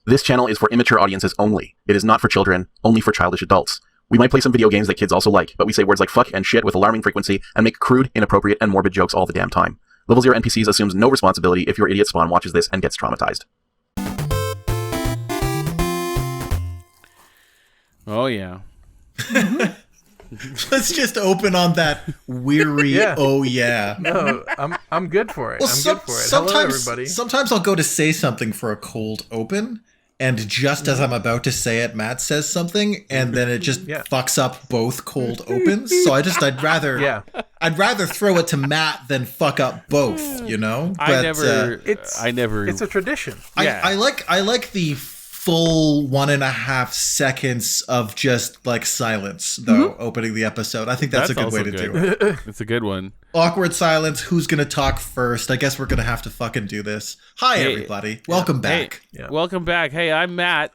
This channel is for immature audiences only. It is not for children, only for childish adults. We might play some video games that kids also like, but we say words like fuck and shit with alarming frequency and make crude, inappropriate, and morbid jokes all the damn time. Level 0 NPCs assumes no responsibility if your idiot spawn watches this and gets traumatized. Oh, yeah. Let's just open on that weary, oh yeah. No, I'm good for it. Well, I'm good for it. Hello, everybody. Sometimes I'll go to say something for a cold open, and just as I'm about to say it, Matt says something, and then it just fucks up both cold opens. So I'd rather throw it to Matt than fuck up both, you know? But, it's a tradition. I like the full 1.5 seconds of just like silence, though, opening the episode. I think that's a good way to do it. It's a good one. Awkward silence. Who's going to talk first? I guess we're going to have to fucking do this. Hi, everybody. Welcome back. Welcome back. Hey, I'm Matt.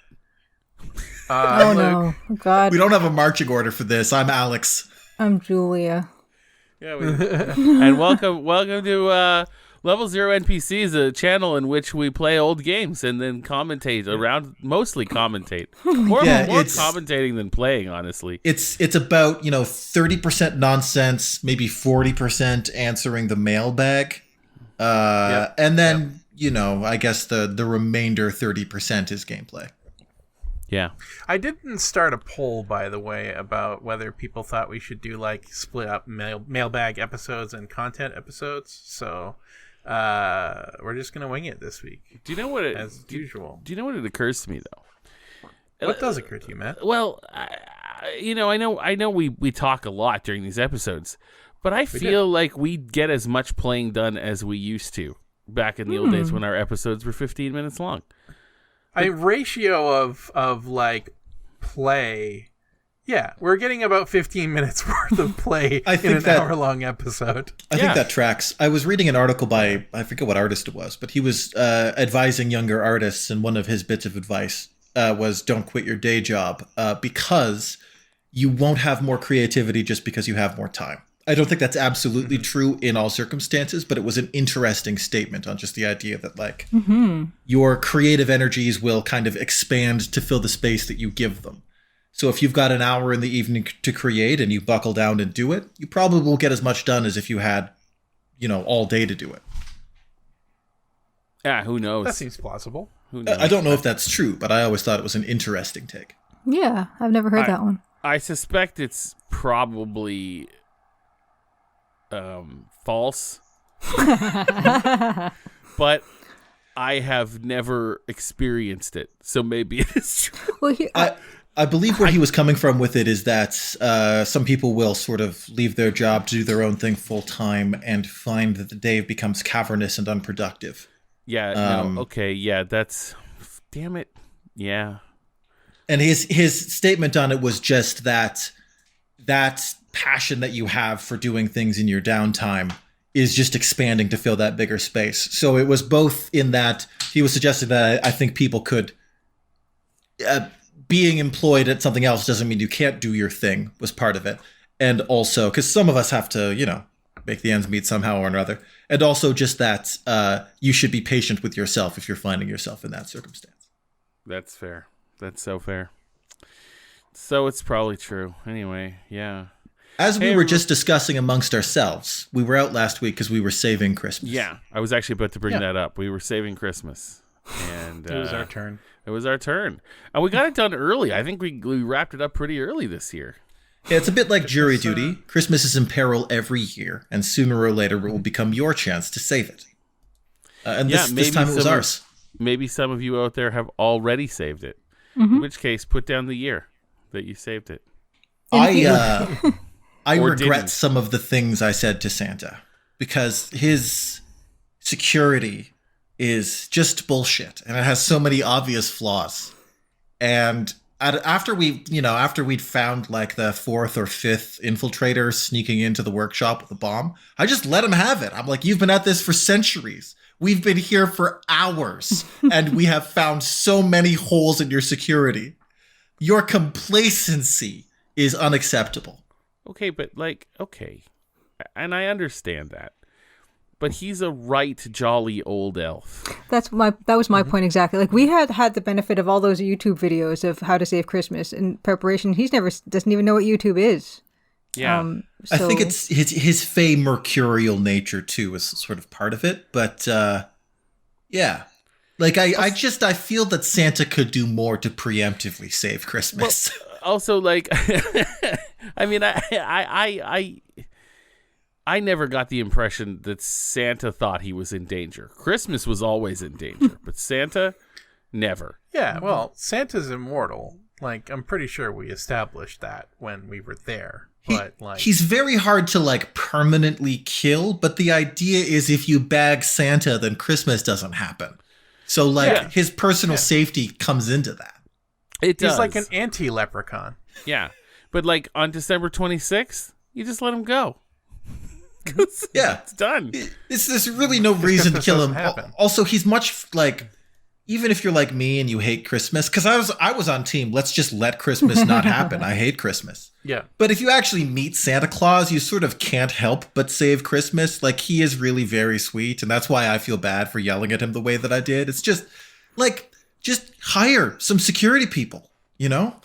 Oh, no. Oh, God. We don't have a marching order for this. I'm Alex. I'm Julia. Yeah, and welcome to Level 0 NPCs, a channel in which we play old games and then commentate around, mostly commentate. More commentating than playing, honestly. It's about, 30% nonsense, maybe 40% answering the mailbag. And then, I guess the remainder 30% is gameplay. Yeah. I didn't start a poll, by the way, about whether people thought we should do like split up mailbag episodes and content episodes. So we're just gonna wing it this week. Do you know what as usual? Do you know what it occurs to me though? What does occur to you, Matt? Well, I know we talk a lot during these episodes, but I feel like we get as much playing done as we used to back in the old days when our episodes were 15 minutes long. A ratio of like play. Yeah, we're getting about 15 minutes worth of play in an hour-long episode. I think that tracks. I was reading an article by, I forget what artist it was, but he was advising younger artists, and one of his bits of advice was don't quit your day job because you won't have more creativity just because you have more time. I don't think that's absolutely true in all circumstances, but it was an interesting statement on just the idea that like your creative energies will kind of expand to fill the space that you give them. So if you've got an hour in the evening to create and you buckle down and do it, you probably will get as much done as if you had, all day to do it. Yeah, who knows? That seems plausible. Who knows? I don't know if that's true, but I always thought it was an interesting take. Yeah, I've never heard that one. I suspect it's probably false. But I have never experienced it, so maybe it is true. Well, I believe where he was coming from with it is that some people will sort of leave their job to do their own thing full time and find that the day becomes cavernous and unproductive. Yeah. Okay. Yeah. That's. Damn it. Yeah. And his statement on it was just that passion that you have for doing things in your downtime is just expanding to fill that bigger space. So it was both in that he was suggesting that I think people could. Being employed at something else doesn't mean you can't do your thing was part of it. And also, because some of us have to, make the ends meet somehow or another. And also just that you should be patient with yourself if you're finding yourself in that circumstance. That's fair. That's so fair. So it's probably true. Anyway, yeah. As we were just discussing amongst ourselves, we were out last week because we were saving Christmas. Yeah, I was actually about to bring that up. We were saving Christmas. And it was our turn. It was our turn. And we got it done early. I think we wrapped it up pretty early this year. Yeah, it's a bit like jury duty. Christmas is in peril every year, and sooner or later it will become your chance to save it. And this time it was ours. Maybe some of you out there have already saved it. In which case, put down the year that you saved it. I regret some of the things I said to Santa because his security is just bullshit, and it has so many obvious flaws. And after we'd found like the 4th or 5th infiltrator sneaking into the workshop with a bomb, I just let him have it. I'm like, you've been at this for centuries. We've been here for hours, and we have found so many holes in your security. Your complacency is unacceptable. Okay, but okay. And I understand that. but he's a right jolly old elf. That was my point exactly. Like, we had the benefit of all those YouTube videos of how to save Christmas in preparation. Doesn't even know what YouTube is. Yeah. I think it's his fey mercurial nature too is sort of part of it, but yeah. Like I feel that Santa could do more to preemptively save Christmas. Well, also, like, I mean, I never got the impression that Santa thought he was in danger. Christmas was always in danger, but Santa, never. Yeah, well, Santa's immortal. Like, I'm pretty sure we established that when we were there. But he's very hard to like permanently kill, but the idea is if you bag Santa, then Christmas doesn't happen. So like his personal safety comes into that. It does. He's like an anti-leprechaun. Yeah, but like on December 26th, you just let him go. Yeah, it's done. There's really no reason to kill him. Happen. Also, he's much like, even if you're like me and you hate Christmas, because I was on team, let's just let Christmas not happen. I hate Christmas. Yeah. But if you actually meet Santa Claus, you sort of can't help but save Christmas. Like, he is really very sweet, and that's why I feel bad for yelling at him the way that I did. It's just, like, just hire some security people, you know?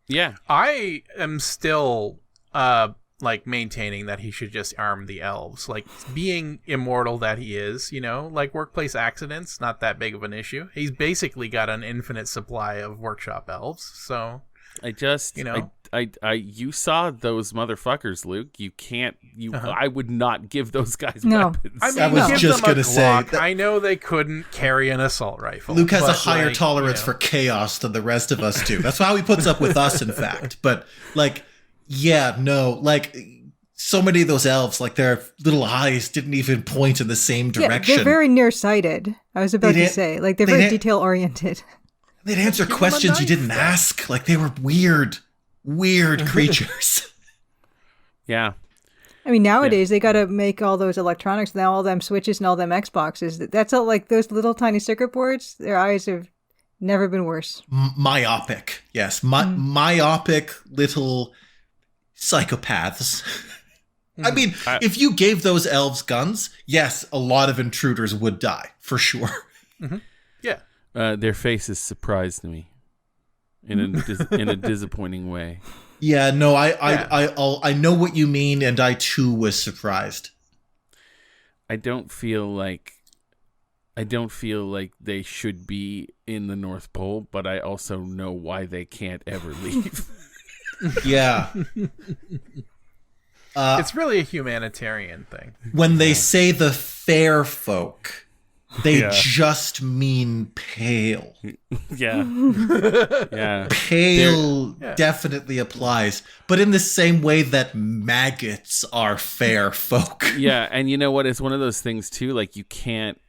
Yeah. I am still, like, maintaining that he should just arm the elves. Like, being immortal that he is, you know? Like, workplace accidents, not that big of an issue. He's basically got an infinite supply of workshop elves, so... you saw those motherfuckers, Luke. You can't. I would not give those guys weapons. I mean, I was just going gonna to say that- I know they couldn't carry an assault rifle. Luke has a but, higher like, tolerance for chaos than the rest of us do. That's how he puts up with us, in fact. But, like, yeah, no, like, so many of those elves, like, their little eyes didn't even point in the same direction. Yeah, they're very nearsighted. I was about to say. Like, they're very detail-oriented. They'd answer questions you didn't ask. Like, they were weird creatures. Yeah. I mean, nowadays they got to make all those electronics now, all them switches and all them Xboxes. That's all, like, those little tiny circuit boards. Their eyes have never been worse. Myopic, yes, myopic little psychopaths. I mean, if you gave those elves guns, yes, a lot of intruders would die for sure. Mm-hmm. Yeah. Their faces surprised me in a disappointing way. Yeah, no, I know what you mean, and I too was surprised. I don't feel like they should be in the North Pole, but I also know why they can't ever leave. Yeah. It's really a humanitarian thing. When they say the fair folk, they just mean pale. Yeah. Yeah. Pale definitely applies, but in the same way that maggots are fair folk. Yeah, and you know what? It's one of those things too, like you can't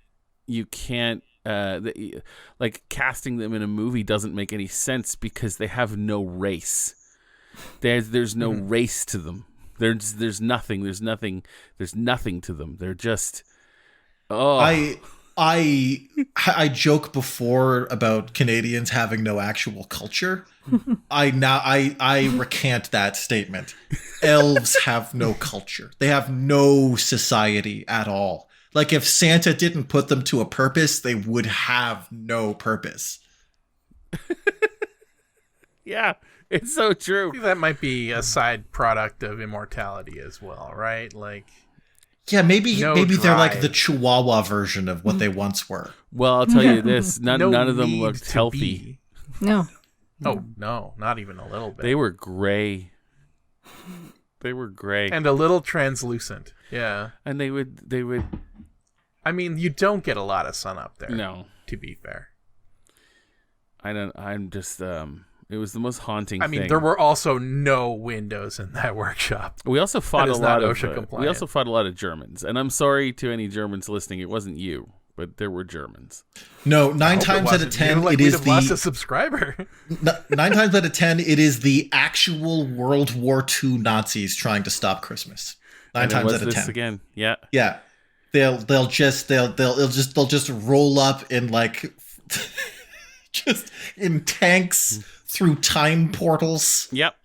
like casting them in a movie doesn't make any sense because they have no race. There's no race to them. There's nothing to them. They're just I joke before about Canadians having no actual culture. I recant that statement. Elves have no culture. They have no society at all. Like, if Santa didn't put them to a purpose, they would have no purpose. Yeah, it's so true. I think that might be a side product of immortality as well, right? Like, yeah, maybe they're like drive. the Chihuahua version of what they once were. Well, I'll tell you this: none of them need looked to healthy. be. No. Oh no, not even a little bit. They were gray. They were gray and a little translucent. Yeah, and they would. I mean, you don't get a lot of sun up there. No, to be fair. I'm just. It was the most haunting thing. I mean, there were also no windows in that workshop. We also fought a lot of OSHA we also fought a lot of Germans, and I'm sorry to any Germans listening. It wasn't you, but there were Germans. No, 9 times out of 10, it is lost a subscriber. 9 times out of 10, it is the actual World War II Nazis trying to stop Christmas. 9 times out of 10. Again, yeah, yeah. They'll just roll up in like just in tanks through time portals. Yep.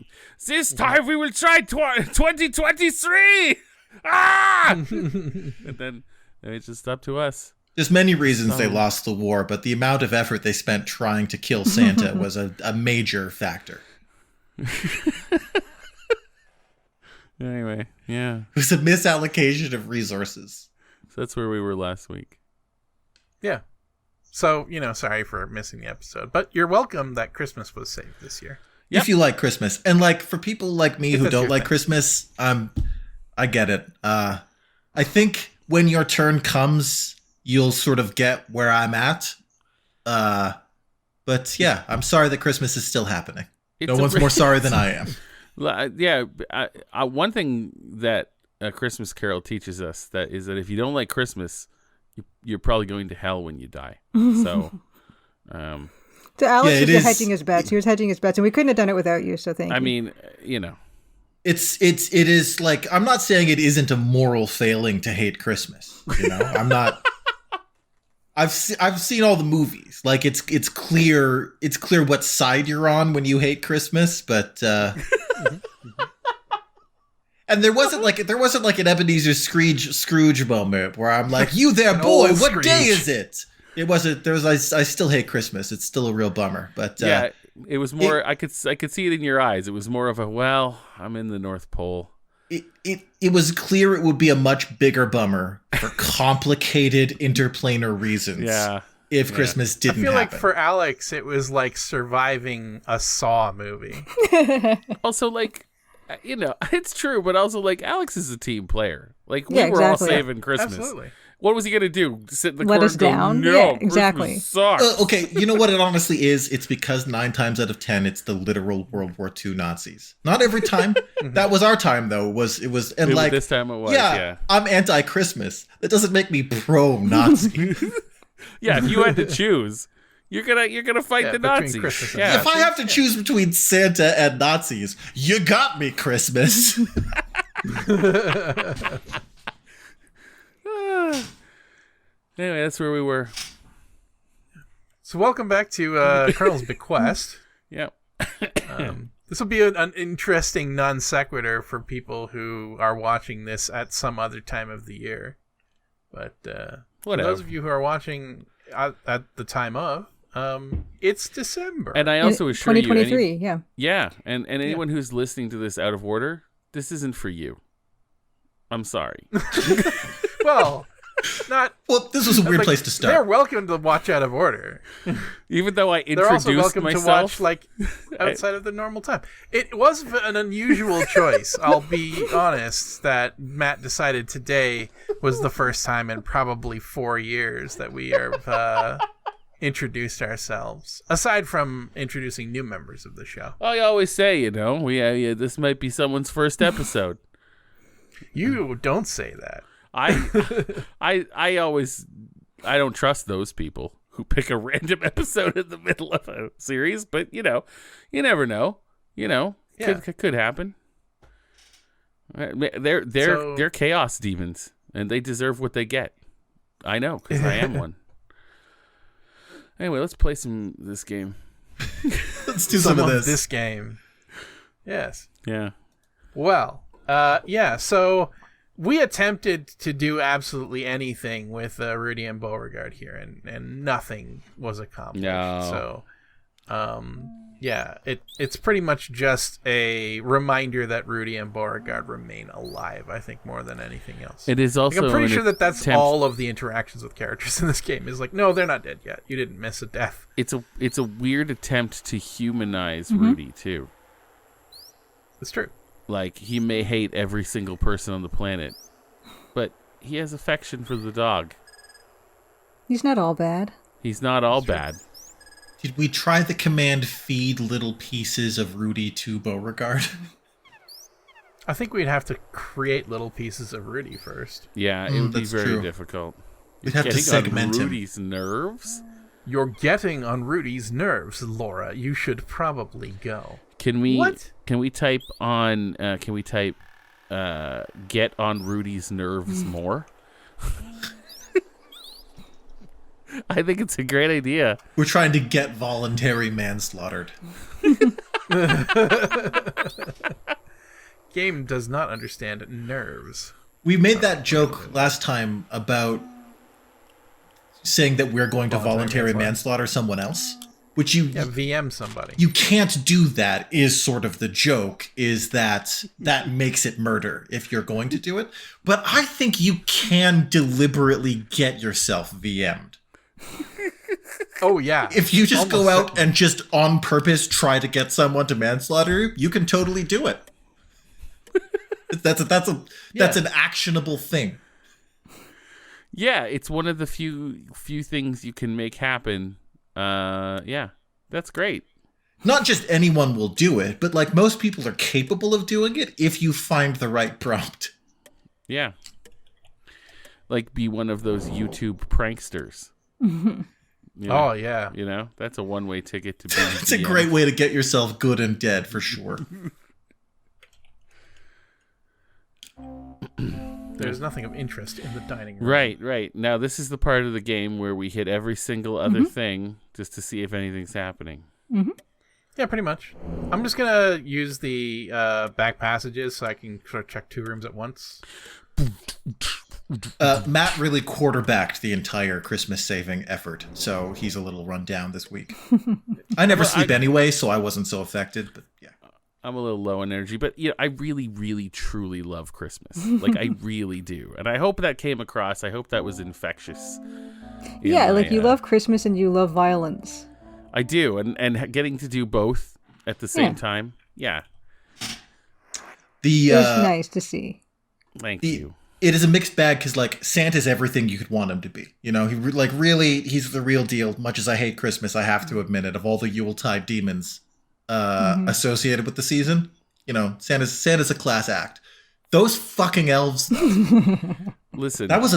This time we will try 2023. ah! And then it's just up to us. There's many reasons they lost the war, but the amount of effort they spent trying to kill Santa was a major factor. Anyway, yeah. It was a misallocation of resources. So that's where we were last week. Yeah. So, sorry for missing the episode, but you're welcome that Christmas was saved this year. Yep. If you like Christmas. And like for people like me who don't like Christmas, I get it. I think when your turn comes, you'll sort of get where I'm at. But yeah, I'm sorry that Christmas is still happening. No one's more sorry than I am. Yeah, one thing that A Christmas Carol teaches us is that if you don't like Christmas, you're probably going to hell when you die. So, so Alex was hedging his bets. He was hedging his bets, and we couldn't have done it without you. So thank you. I mean, it is like, I'm not saying it isn't a moral failing to hate Christmas. I'm not. I've seen all the movies. Like it's clear what side you're on when you hate Christmas, but and there wasn't like an Ebenezer Scrooge moment where I'm like, you there, boy, what Scrooge. day is it? It wasn't. There was. I still hate Christmas. It's still a real bummer. But yeah, it was more. I could see it in your eyes. It was more of a, well, I'm in the North Pole. It was clear it would be a much bigger bummer for complicated interplanar reasons. Yeah. If Christmas didn't happen. I feel like for Alex, it was like surviving a Saw movie. Also, like, it's true, but also, like, Alex is a team player. Like, we were exactly. all saving Christmas. Absolutely. What was he going to do? Sit in the Let corner us and go, down? no, Yeah, exactly. Christmas sucks. Okay, you know what it honestly is? It's because 9 times out of 10, it's the literal World War II Nazis. Not every time. That was our time, though. This time it was, yeah. I'm anti-Christmas. That doesn't make me pro-Nazi. Yeah, if you had to choose, you're gonna fight the Nazis. Yeah. If I have to choose between Santa and Nazis, you got me, Christmas. Anyway, that's where we were. So welcome back to Colonel's Bequest. Yep. This will be an interesting non sequitur for people who are watching this at some other time of the year. But for those of you who are watching at the time of, it's December. And I also assure you, 2023, yeah, and anyone who's listening to this out of order, this isn't for you. I'm sorry. Well, this was a weird place to start. They're welcome to watch out of order. Even though I They're also introduced welcome myself, to watch like outside of the normal time. It was an unusual choice. I'll be honest that Matt decided today was the first time in probably 4 years that we have introduced ourselves. Aside from introducing new members of the show. I always say, this might be someone's first episode. You don't say that. I don't trust those people who pick a random episode in the middle of a series, but you never know. Could happen. They're chaos demons, and they deserve what they get. I know, because I am one. Anyway, let's play this game. Let's do some of this game. Yes. Yeah. Well, so we attempted to do absolutely anything with Rudy and Beauregard here, and nothing was accomplished. No. So, it's pretty much just a reminder that Rudy and Beauregard remain alive, I think, more than anything else. It is also I'm pretty sure that's all of the interactions with characters in this game. Is like, no, they're not dead yet. You didn't miss a death. It's a weird attempt to humanize Rudy, too. It's true. Like, he may hate every single person on the planet, but he has affection for the dog. He's not all bad. He's not all bad. Did we try the command feed little pieces of Rudy to Beauregard? I think we'd have to create little pieces of Rudy first. Yeah, it would be very difficult. We'd have to segment on him. Rudy's nerves? You're getting on Rudy's nerves, Laura. You should probably go. Can we type get on Rudy's nerves more? I think it's a great idea. We're trying to get voluntary manslaughtered. Game does not understand nerves. We made that joke last time about saying that we're going to voluntary manslaughter someone else, which VM somebody. You can't do that is sort of the joke, is that makes it murder if you're going to do it. But I think you can deliberately get yourself VM'd. Oh, yeah. If you just go out and just on purpose try to get someone to manslaughter you can totally do it. That's an actionable thing. Yeah, it's one of the few things you can make happen. Yeah, that's great. Not just anyone will do it, but like most people are capable of doing it if you find the right prompt. Yeah. Like be one of those YouTube pranksters. You know, oh, yeah. You know, that's a one-way ticket to be. It's a great way to get yourself good and dead for sure. There's nothing of interest in the dining room. Right. Now, this is the part of the game where we hit every single other thing just to see if anything's happening. Mm-hmm. Yeah, pretty much. I'm just going to use the back passages so I can sort of check 2 rooms at once. Matt really quarterbacked the entire Christmas saving effort, so he's a little run down this week. I never sleep anyway, so I wasn't so affected, but yeah. I'm a little low on energy, but I really, really, truly love Christmas. Like, I really do. And I hope that came across. I hope that was infectious. Yeah, like you love Christmas and you love violence. I do. And getting to do both at the same time. Yeah. It was nice to see. Thank you. It is a mixed bag because, like, Santa's everything you could want him to be. You know, he's the real deal. Much as I hate Christmas, I have to admit it. Of all the Yuletide demons associated with the season, you know, Santa's a class act. Those fucking elves. Listen, that was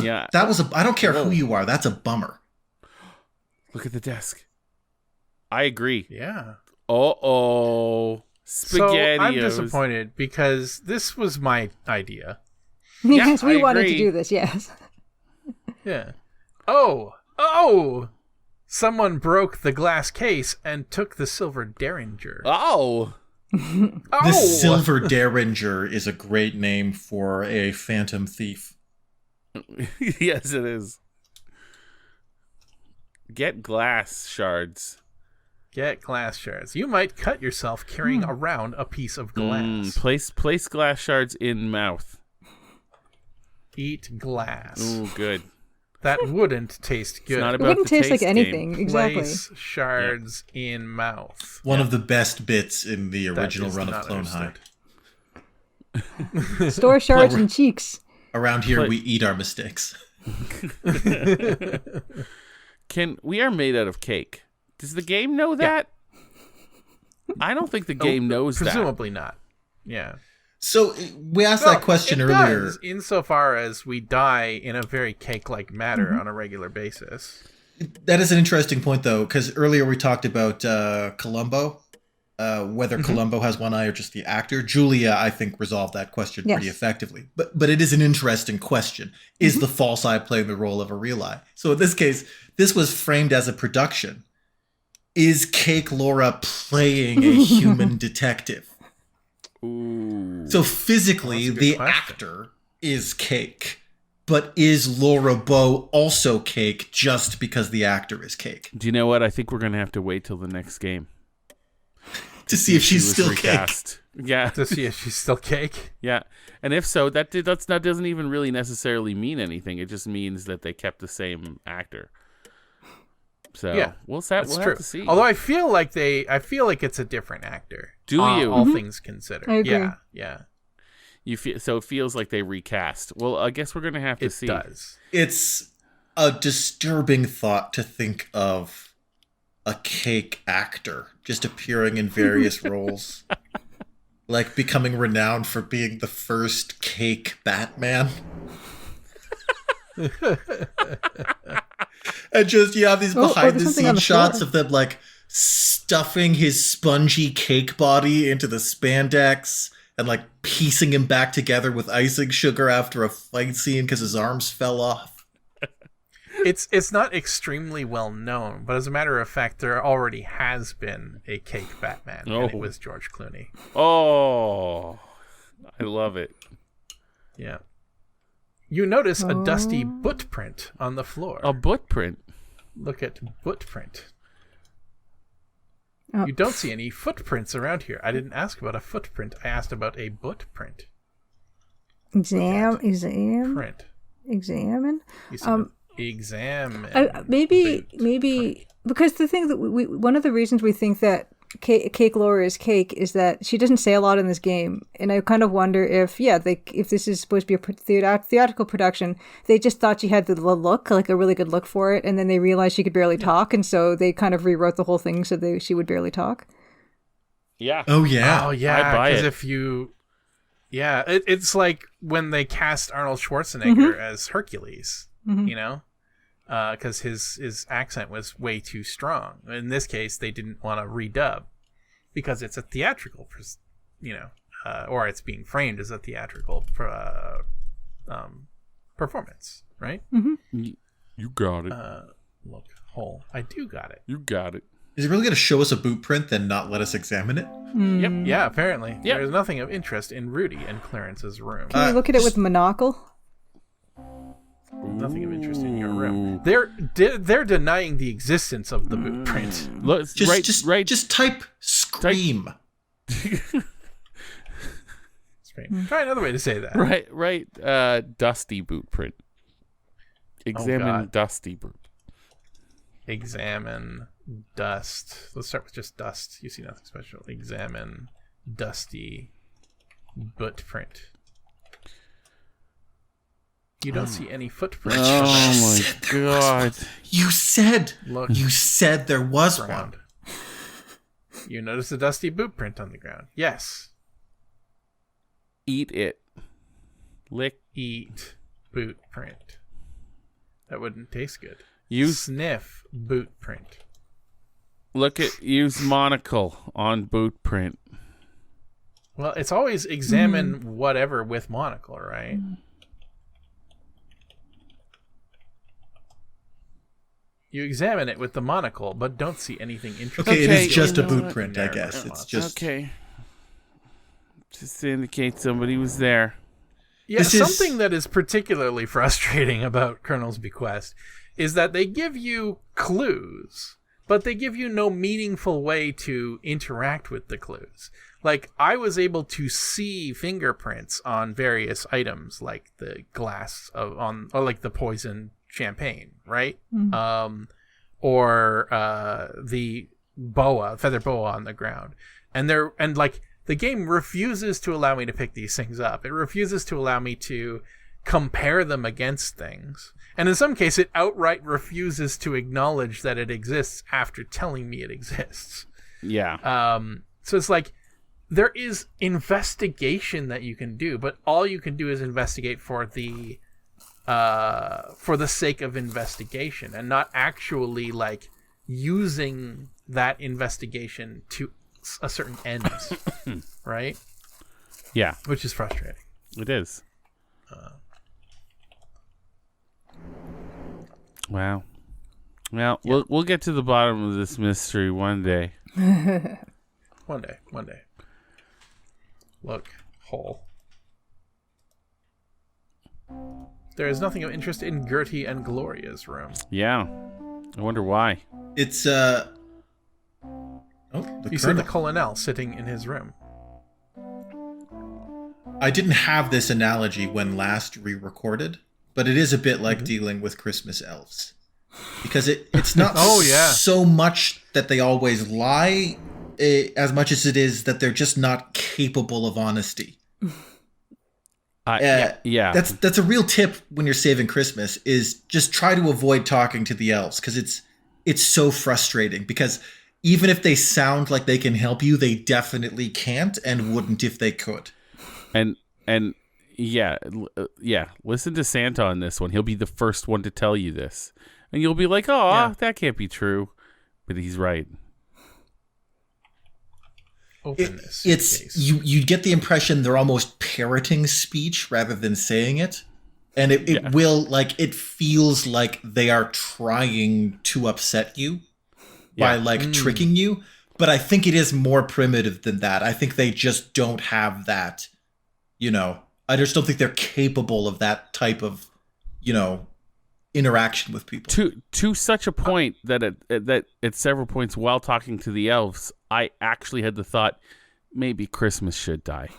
I don't care who you are. That's a bummer. Look at the desk. I agree. Yeah. Spaghettios. So I'm disappointed because this was my idea. Yes, we wanted to do this, yes. Yeah. Oh! Someone broke the glass case and took the silver derringer. Oh! The silver derringer is a great name for a phantom thief. Yes, it is. Get glass shards. Get glass shards. You might cut yourself carrying around a piece of glass. Place glass shards in mouth. Eat glass. Ooh, good. That wouldn't taste good. It's not It about wouldn't the taste like taste anything, game. exactly. Place shards in mouth. One of the best bits in the original run of Clone High. Store shards and cheeks. Around here, we eat our mistakes. We are made out of cake. Does the game know that? Yeah. I don't think the game knows presumably not. Yeah. So we asked that question earlier. Does, insofar as we die in a very cake-like manner on a regular basis. That is an interesting point, though, because earlier we talked about Columbo, whether Columbo has one eye or just the actor. Julia, I think, resolved that question pretty effectively. But it is an interesting question. Is the false eye playing the role of a real eye? So in this case, this was framed as a production. Is Cake Laura playing a human detective? Ooh. So physically, the actor is Cake, but is Laura Bow also Cake just because the actor is Cake? Do you know what? I think we're going to have to wait till the next game. To see if she's still recast. Cake. Yeah. To see if she's still Cake? Yeah. And if so, that doesn't even really necessarily mean anything. It just means that they kept the same actor. So yeah, we'll have to see. Although I feel like it's a different actor. Do you? All things considered. I agree. Yeah. So it feels like they recast. Well, I guess we're gonna have to see. It does. It's a disturbing thought to think of a Cake actor just appearing in various roles, like becoming renowned for being the first Cake Batman. And just you have these behind the scenes shots of them like stuffing his spongy cake body into the spandex and like piecing him back together with icing sugar after a fight scene because his arms fell off. It's not extremely well known, but as a matter of fact, there already has been a Cake Batman, and it was George Clooney. Oh, I love it. Yeah. You notice a dusty footprint on the floor. A footprint. Look at footprint. Oh. You don't see any footprints around here. I didn't ask about a footprint. I asked about a footprint. Examine. Print. Examine. You see examine. Maybe because the thing that one of the reasons we think that Cake Lore is cake is that she doesn't say a lot in this game, and I kind of wonder if this is supposed to be a theatrical production, they just thought she had the look, like a really good look for it, and then they realized she could barely talk, and so they kind of rewrote the whole thing so she would barely talk. Yeah. Oh yeah. Oh yeah. I buy Because it. if you, it's like when they cast Arnold Schwarzenegger as Hercules. You know. Because his accent was way too strong. In this case, they didn't want to redub because it's a theatrical, or it's being framed as a theatrical performance, right? You got it. Look, hole. I do got it. You got it. Is it really going to show us a boot print, then not let us examine it? Yep. Yeah. Apparently, Yep. there's nothing of interest in Rudy and Clarence's room. Can we look at it with monocle? Nothing of interest in your room. They're denying the existence of the boot print. Look, Just type scream. Try another way to say that. Right. Dusty boot print. Examine God. dusty boot. Examine dust. Let's start with just dust. You see nothing special. Examine dusty boot print. You don't see any footprints. Oh my god. You said Look. You said there was Ground. one. You notice a dusty boot print on the ground. Yes. Eat it. Lick. Eat boot print. That wouldn't taste good. Use Sniff boot print. use monocle on boot print. Well, it's always examine whatever with monocle, right? You examine it with the monocle, but don't see anything interesting. Okay, it is just a you know boot what? print, I guess. It's just Okay. Just to indicate somebody was there. Yeah, This is- something that is particularly frustrating about Colonel's Bequest is that they give you clues, but they give you no meaningful way to interact with the clues. Like, I was able to see fingerprints on various items, like the glass or like the poison champagne, right? Or the feather boa on the ground, and the game refuses to allow me to pick these things up. It refuses to allow me to compare them against things, and in some case, it outright refuses to acknowledge that it exists after telling me it exists. Yeah. So it's like there is investigation that you can do, but all you can do is investigate for the sake of investigation, and not actually like using that investigation to a certain end, right? Yeah. Which is frustrating. It is. Wow. Well, we'll get to the bottom of this mystery one day. One day. Look, hole. There is nothing of interest in Gertie and Gloria's room. Yeah. I wonder why. it's You see the colonel sitting in his room. I didn't have this analogy when last re-recorded, but it is a bit like dealing with Christmas elves. Because it's not so much that they always lie, as much as it is that they're just not capable of honesty. Yeah. That's a real tip when you're saving Christmas, is just try to avoid talking to the elves, because it's so frustrating, because even if they sound like they can help you, they definitely can't and wouldn't if they could. And yeah, listen to Santa on this one. He'll be the first one to tell you this. And you'll be like, "Oh, that can't be true." But he's right. Openness. It's you get the impression they're almost parroting speech rather than saying it. And it feels like they are trying to upset you by tricking you. But I think it is more primitive than that. I think they just don't have that, I just don't think they're capable of that type of, interaction with people. To such a point that at several points while talking to the elves, I actually had the thought, maybe Christmas should die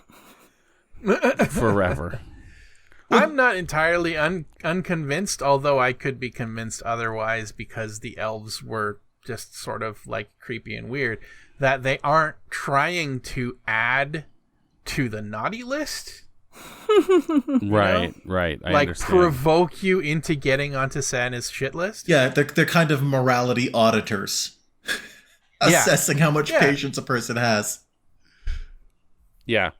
forever. I'm not entirely unconvinced, although I could be convinced otherwise because the elves were just sort of like creepy and weird, that they aren't trying to add to the naughty list. Right. I like understand. provoke you into getting onto Santa's shit list. Yeah, they're kind of morality auditors. Assessing how much patience a person has. Yeah.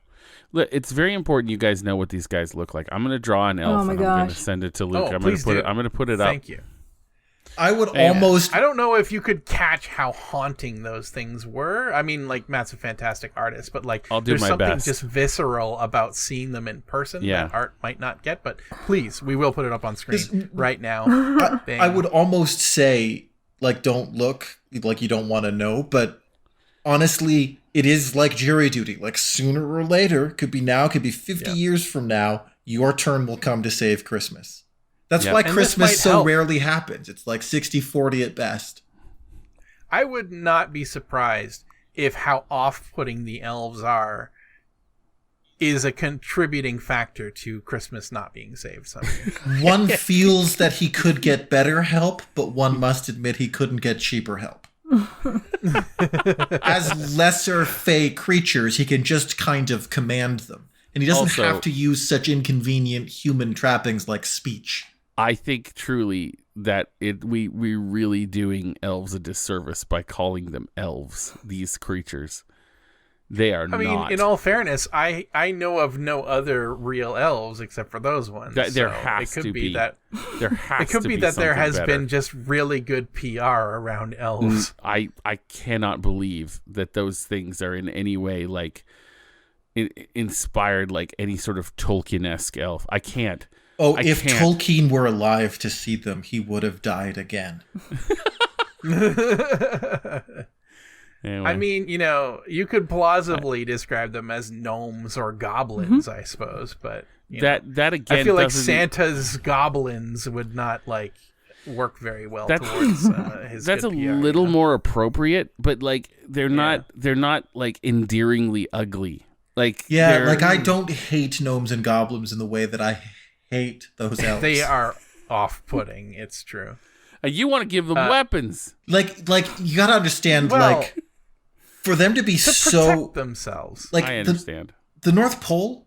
Look, it's very important you guys know what these guys look like. I'm going to draw an elf and I'm going to send it to Luke. I'm going to put it up. Thank you. I would almost... I don't know if you could catch how haunting those things were. I mean, like, Matt's a fantastic artist, but like, I'll do there's my something best. just visceral about seeing them in person that art might not get. But please, we will put it up on screen right now. I would almost say, like, don't look, like you don't want to know, but honestly, it is like jury duty. Like, sooner or later, could be now, could be 50 years from now, your turn will come to save Christmas. That's why Christmas so rarely happens. It's like 60-40 at best. I would not be surprised if how off-putting the elves are is a contributing factor to Christmas not being saved someday. One feels that he could get better help, but one must admit he couldn't get cheaper help. As lesser fey creatures, he can just kind of command them. And he doesn't have to use such inconvenient human trappings like speech. I think truly that we're really doing elves a disservice by calling them elves, these creatures. They are not. I mean, in all fairness, I know of no other real elves except for those ones. There has to be. It could be that there has been just really good PR around elves. I cannot believe that those things are in any way like inspired like any sort of Tolkien-esque elf. I can't. Oh, if Tolkien were alive to see them, he would have died again. Anyway. I mean, you could plausibly describe them as gnomes or goblins, I suppose, but that again, I feel like Santa's goblins would not like work very well towards his. That's good a PR, little more appropriate, but like they're not like endearingly ugly. Like like I don't hate gnomes and goblins in the way that I hate those elves. They are off-putting. It's true. You want to give them weapons, like you gotta understand, like for them to be protect themselves. Like I understand the North Pole,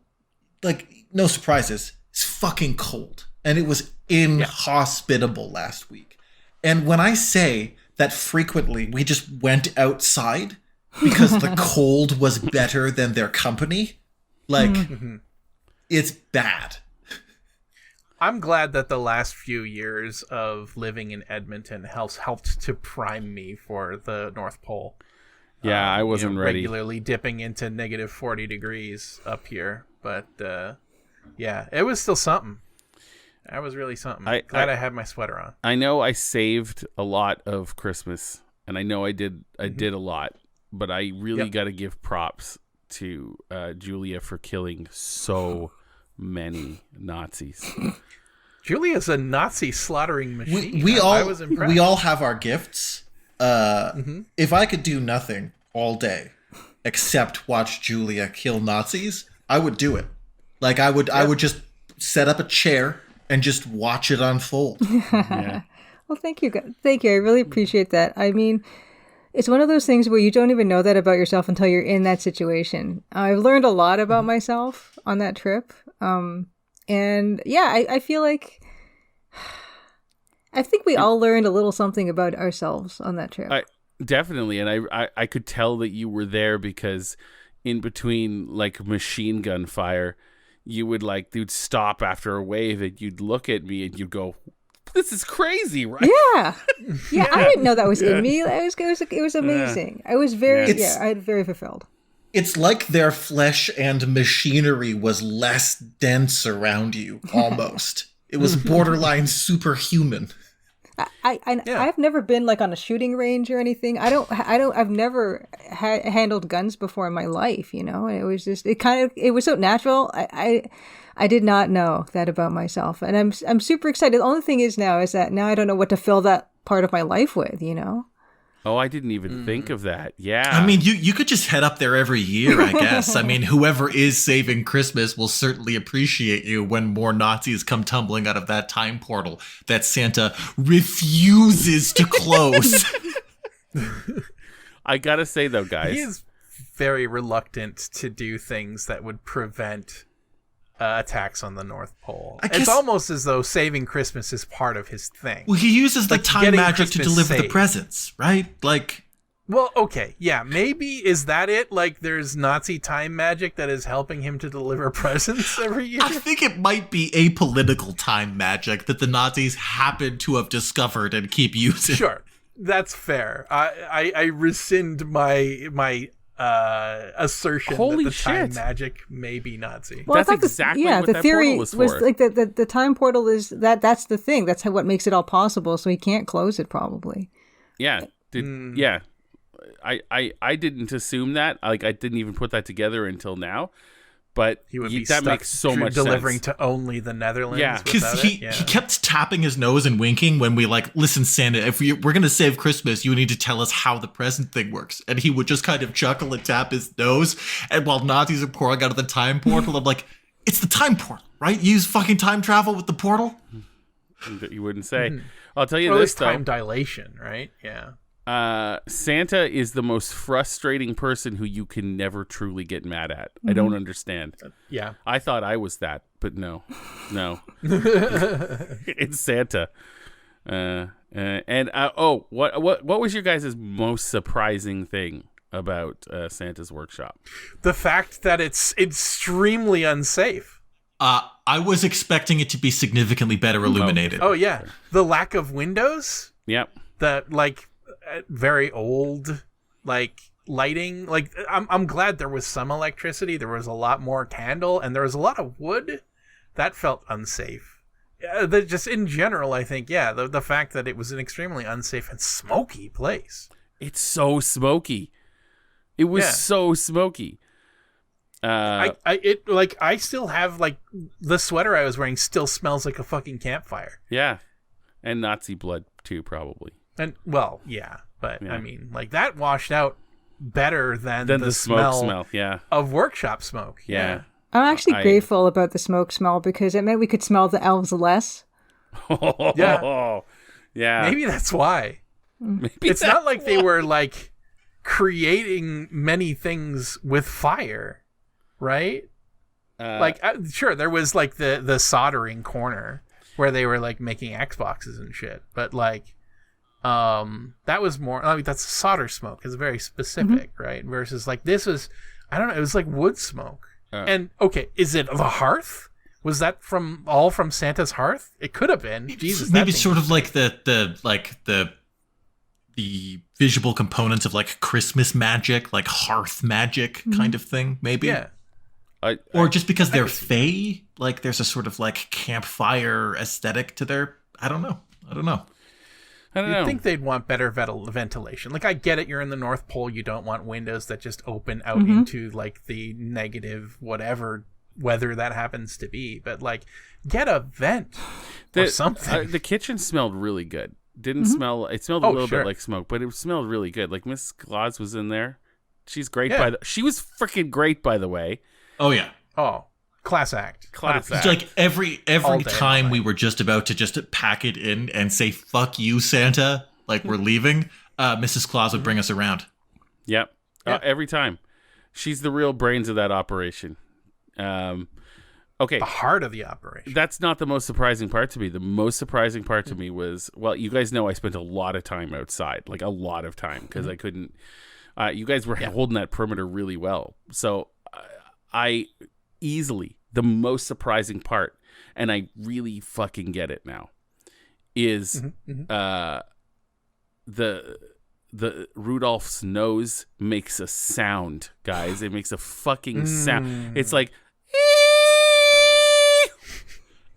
like no surprises, it's fucking cold, and it was inhospitable last week. And when I say that frequently we just went outside because the cold was better than their company, like it's bad. I'm glad that the last few years of living in Edmonton helped to prime me for the North Pole. Yeah, I wasn't ready. Regularly dipping into negative 40 degrees up here. But, it was still something. That was really something. Glad I had my sweater on. I know I saved a lot of Christmas, and I know I did a lot, but I really got to give props to Julia for killing so many Nazis. Julia's a Nazi slaughtering machine. I was impressed. We all have our gifts. If I could do nothing all day except watch Julia kill Nazis, I would do it. Like I would just set up a chair and just watch it unfold. Yeah. Well, thank you. I really appreciate that. I mean, it's one of those things where you don't even know that about yourself until you're in that situation. I've learned a lot about myself on that trip. And yeah, I feel like I think we all learned a little something about ourselves on that trip. Definitely. And I could tell that you were there because in between like machine gun fire, you'd stop after a wave and you'd look at me and you'd go, this is crazy, right? Yeah. I didn't know that was in me. It was amazing. I was very fulfilled. It's like their flesh and machinery was less dense around you, almost. It was borderline superhuman. I've never been like on a shooting range or anything. I've never handled guns before in my life, you know. And it was just, it was so natural. I did not know that about myself, and I'm super excited. The only thing is that now I don't know what to fill that part of my life with, you know. Oh, I didn't even think of that. Yeah. I mean, you could just head up there every year, I guess. I mean, whoever is saving Christmas will certainly appreciate you when more Nazis come tumbling out of that time portal that Santa refuses to close. I gotta say, though, guys. He is very reluctant to do things that would prevent attacks on the North Pole. It's almost as though saving Christmas is part of his thing. Well, he uses the time magic to deliver the presents, right? Like, well, okay, yeah, maybe is that it? Like, there's Nazi time magic that is helping him to deliver presents every year? I think it might be apolitical time magic that the Nazis happen to have discovered and keep using. Sure, that's fair. I rescind my assertion that the time magic may be Nazi. Well, that's exactly what the that theory portal was for. Like the time portal is that's the thing. That's what makes it all possible. So he can't close it probably. Yeah. Yeah. I didn't assume that. Like, I didn't even put that together until now. But he would be that makes so much delivering sense. to only the Netherlands. Yeah, because he kept tapping his nose and winking when we like, listen, Santa, if we're gonna save Christmas, you need to tell us how the present thing works. And he would just kind of chuckle and tap his nose. And while Nazis are pouring out of the time portal, I'm like, it's the time portal, right? You use fucking time travel with the portal. You wouldn't say. I'll tell you this, though. Time dilation, right? Yeah. Santa is the most frustrating person who you can never truly get mad at. I don't understand. Yeah. I thought I was that, but no. It's Santa. What was your guys' most surprising thing about Santa's workshop? The fact that it's extremely unsafe. I was expecting it to be significantly better illuminated. Oh yeah. The lack of windows. Yep. That like very old like lighting. Like I'm glad there was some electricity. There was a lot more candle and there was a lot of wood. That felt unsafe. Just in general, I think, the fact that it was an extremely unsafe and smoky place. It's so smoky. It was so smoky. I still have like the sweater I was wearing still smells like a fucking campfire. Yeah, and Nazi blood too, probably. And well, I mean, like that washed out better than the smoke smell. Yeah, of workshop smoke. Yeah. I'm actually grateful about the smoke smell because it meant we could smell the elves less. Yeah. Maybe that's why. It's not like they were like creating many things with fire, right? Sure, there was like the soldering corner where they were like making Xboxes and shit, but like that was more, I mean, that's solder smoke. It's very specific, right? Versus like this was, I don't know, it was like wood smoke. And okay, is it the hearth? Was that from Santa's hearth? It could have been. Jesus, maybe sort of like the visual components of like Christmas magic, like hearth magic kind of thing, maybe. Yeah. Or just because they're fae, like there's a sort of like campfire aesthetic to their. I don't know. You'd think they'd want better ventilation. Like, I get it, you're in the North Pole, you don't want windows that just open out into, like, the negative whatever weather that happens to be. But, like, get a vent or something. The kitchen smelled really good. Didn't smell... It smelled a little bit like smoke, but it smelled really good. Like, Mrs. Claus was in there. She's great She was freaking great, by the way. Oh, yeah. Oh, class act. It's like every time we were just about to just pack it in and say "fuck you, Santa," like we're leaving, Mrs. Claus would bring us around. Yep. Every time. She's the real brains of that operation. Okay. The heart of the operation. That's not the most surprising part to me. The most surprising part to me was, well, you guys know I spent a lot of time outside, like a lot of time, because I couldn't. You guys were holding that perimeter really well, so I easily the most surprising part, and I really fucking get it now, is the Rudolph's nose makes a sound, guys. It makes a fucking sound. It's like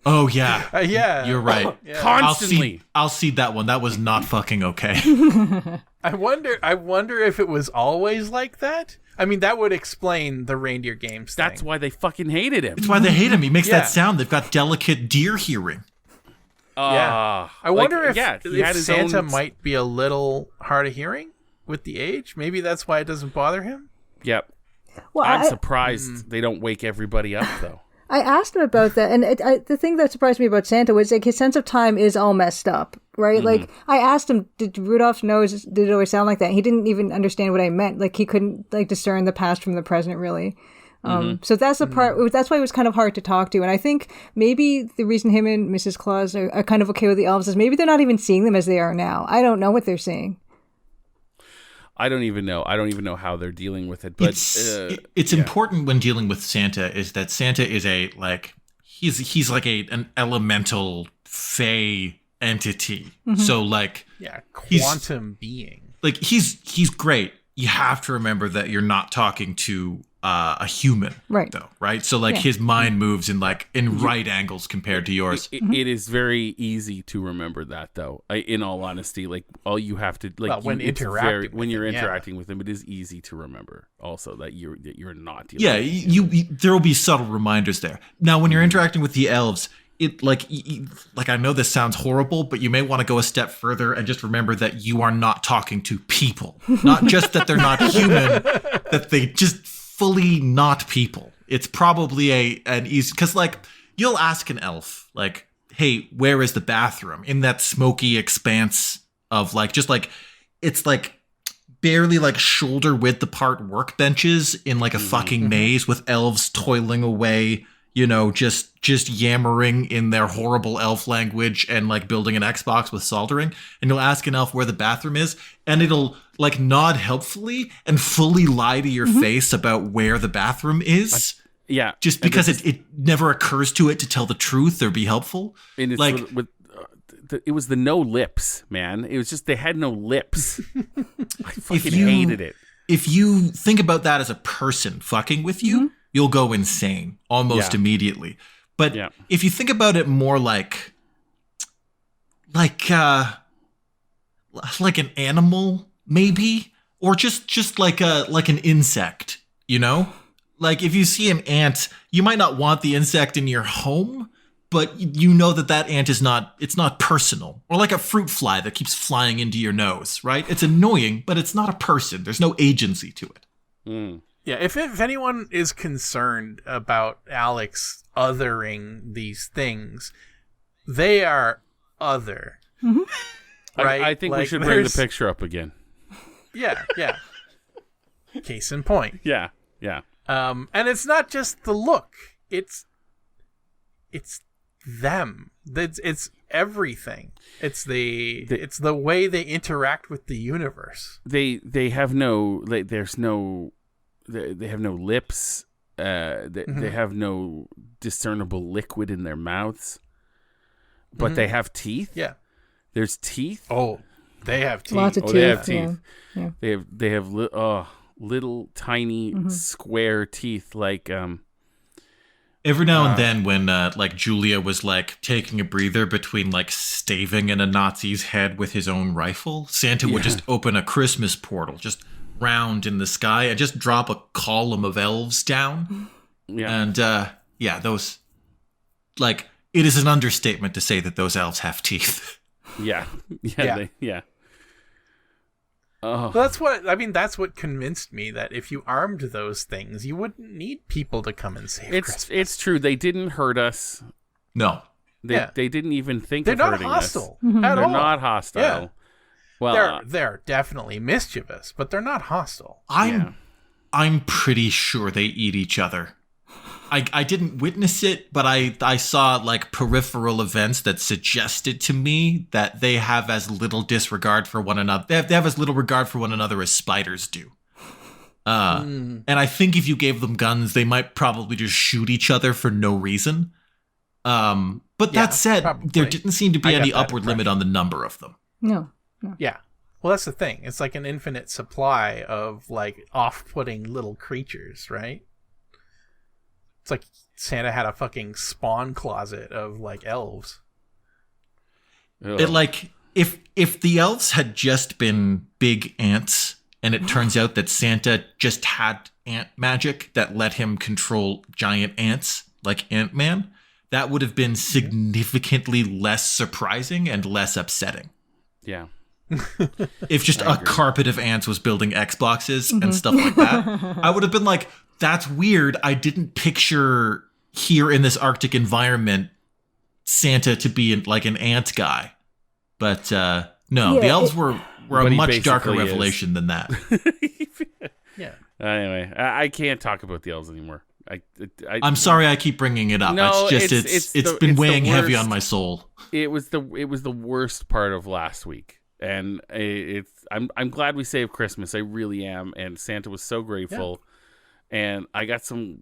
Oh yeah, yeah, you're right. Yeah. Constantly. I'll cede that one. That was not fucking okay. I wonder if it was always like that. I mean, that would explain the reindeer games thing. That's why they fucking hated him. It's why they hate him. He makes Yeah. that sound. They've got delicate deer hearing. Yeah. I wonder he had if his Santa own... might be a little hard of hearing with the age. Maybe that's why it doesn't bother him. Yep. Well, I'm surprised they don't wake everybody up, though. I asked him about that, and the thing that surprised me about Santa was like his sense of time is all messed up, right? Like I asked him, did Rudolph's nose did it always sound like that? He didn't even understand what I meant. Like he couldn't like discern the past from the present, really. So that's the part. That's why it was kind of hard to talk to. And I think maybe the reason him and Mrs. Claus are kind of okay with the elves is maybe they're not even seeing them as they are now. I don't know what they're seeing. I don't even know. I don't even know how they're dealing with it. But it's important when dealing with Santa is that Santa is a like he's like an elemental fey entity. So like quantum being. Like he's great. You have to remember that you're not talking to a human, right? Though, right? So like his mind moves in right angles compared to yours. It is very easy to remember that, though. In all honesty, like all you have to like when you're interacting with him, it is easy to remember. Also, that you're not dealing. Yeah, with you there will be subtle reminders there. Now, when you're interacting with the elves, it like I know this sounds horrible, but you may want to go a step further and just remember that you are not talking to people. Not just that they're not human, that they just fully not people. It's probably an easy because like you'll ask an elf like, "Hey, where is the bathroom?" in that smoky expanse of like just like it's like barely like shoulder width apart workbenches in like a fucking maze with elves toiling away. You know, just yammering in their horrible elf language and like building an Xbox with soldering. And you'll ask an elf where the bathroom is, and it'll like nod helpfully and fully lie to your face about where the bathroom is. Yeah, just because it never occurs to it to tell the truth or be helpful. And it's like it was the no lips, man. It was just they had no lips. I fucking hated it. If you think about that as a person fucking with you. You'll go insane almost immediately. But if you think about it more like an animal, maybe, or just like an insect, you know? Like if you see an ant, you might not want the insect in your home, but you know that ant it's not personal. Or like a fruit fly that keeps flying into your nose, right? It's annoying, but it's not a person. There's no agency to it. Yeah, if anyone is concerned about Alex othering these things, they are other. Right? I think we should bring the picture up again. Yeah. Case in point. Yeah. And it's not just the look. It's them. It's everything. It's the way they interact with the universe. They have no They have no lips. They have no discernible liquid in their mouths, but they have teeth. Yeah, there's teeth. Oh, they have teeth. Lots of teeth. They have teeth. Yeah. They have little tiny square teeth. Like every now and then, when like Julia was like taking a breather between like staving in a Nazi's head with his own rifle, Santa would just open a Christmas portal, just round in the sky, and just drop a column of elves down. And those, like, it is an understatement to say that those elves have teeth. Yeah. Oh. That's what convinced me that if you armed those things, you wouldn't need people to come and save Christmas. It's true. They didn't hurt us. No. They didn't even think of hurting us. They're They're not hostile. Yeah. Well, they're definitely mischievous, but they're not hostile. I'm pretty sure they eat each other. I didn't witness it, but I saw like peripheral events that suggested to me that they have as little disregard for one another. They have as little regard for one another as spiders do. And I think if you gave them guns, they might probably just shoot each other for no reason. But that said, there didn't seem to be any upward limit on the number of them. No. Yeah. Well, that's the thing. It's like an infinite supply of like off-putting little creatures, right? It's like Santa had a fucking spawn closet of like elves. Ugh. It like if the elves had just been big ants, and it turns out that Santa just had ant magic that let him control giant ants like Ant-Man, that would have been significantly less surprising and less upsetting. Yeah. If just a carpet of ants was building Xboxes and stuff like that, I would have been like, that's weird. I didn't picture here in this Arctic environment Santa to be like an ant guy. But no, the elves were a much darker revelation than that. Yeah. Anyway, I can't talk about the elves anymore. I'm sorry I keep bringing it up. No, it's been weighing heavy on my soul. It was the worst part of last week, and I'm glad we saved Christmas. I really am, and Santa was so grateful, and I got some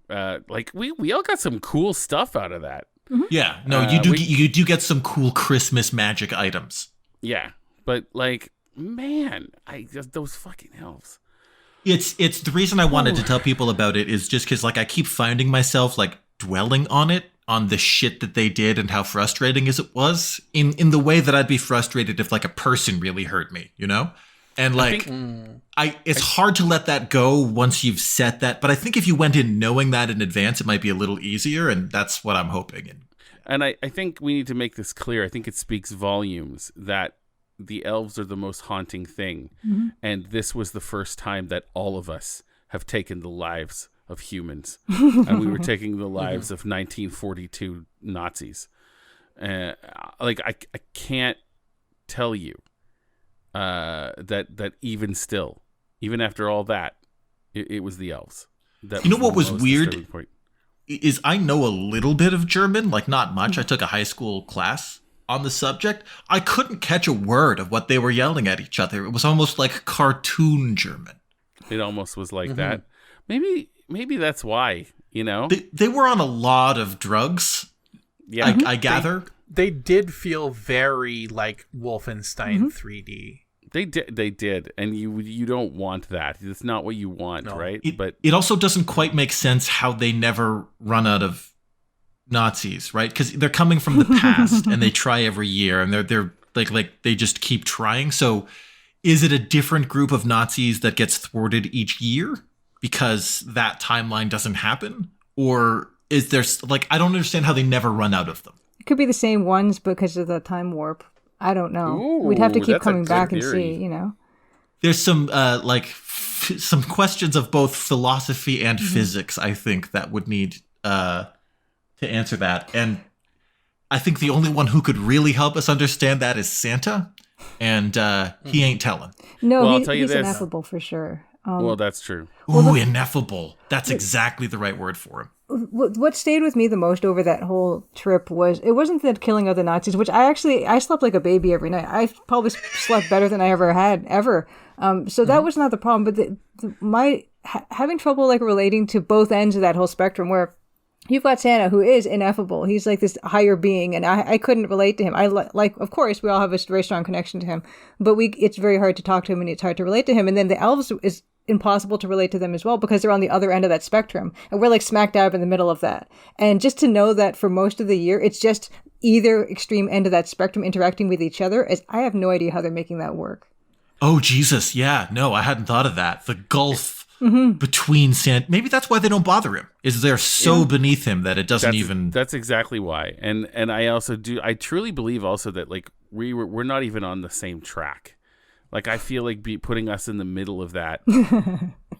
we all got some cool stuff out of that. Yeah, no, you do get some cool Christmas magic items. Yeah, but like, man, those fucking elves. It's the reason I wanted to tell people about it is just because like I keep finding myself like dwelling on the shit that they did and how frustrating as it was in the way that I'd be frustrated if like a person really hurt me, you know? And like it's hard to let that go once you've set that, but I think if you went in knowing that in advance, it might be a little easier, and that's what I'm hoping. And I think we need to make this clear. I think it speaks volumes that the elves are the most haunting thing. And this was the first time that all of us have taken the lives of humans. And we were taking the lives of 1942 Nazis. Like, I can't tell you that even still, even after all that, it was the elves. That you know what was weird is I know a little bit of German, like not much. I took a high school class on the subject. I couldn't catch a word of what they were yelling at each other. It was almost like cartoon German. It almost was like that. Maybe that's why, you know? They were on a lot of drugs. Yeah, I gather. They did feel very like Wolfenstein 3D. They did, and you don't want that. It's not what you want, right? But it also doesn't quite make sense how they never run out of Nazis, right? Because they're coming from the past, and they try every year, and they're like they just keep trying. So, is it a different group of Nazis that gets thwarted each year because that timeline doesn't happen, or is there like I don't understand how they never run out of them? It could be the same ones because of the time warp. I don't know. Ooh, we'd have to keep coming back theory. and see, you know. There's some some questions of both philosophy and physics, I think, that would need to answer that. And I think the only one who could really help us understand that is Santa, and he ain't telling. No, well, I'll tell you he's this. ineffable for sure. Well, that's true. Ooh, ineffable. That's exactly the right word for him. What stayed with me the most over that whole trip was, it wasn't the killing of the Nazis, which I slept like a baby every night. I probably slept better than I ever had, ever. So that was not the problem. But having trouble like relating to both ends of that whole spectrum where you've got Santa, who is ineffable. He's like this higher being, and I couldn't relate to him. Of course, we all have a very strong connection to him, but it's very hard to talk to him, and it's hard to relate to him. And then the elves is impossible to relate to them as well because they're on the other end of that spectrum, and we're like smack dab in the middle of that. And just to know that for most of the year, it's just either extreme end of that spectrum interacting with each other, I have no idea how they're making that work. Oh, Jesus. Yeah. No, I hadn't thought of that. The gulf between Santa. Maybe that's why they don't bother him, is they're so beneath him that it doesn't even. That's exactly why. And I also I truly believe also that like we're not even on the same track. Like I feel like putting us in the middle of that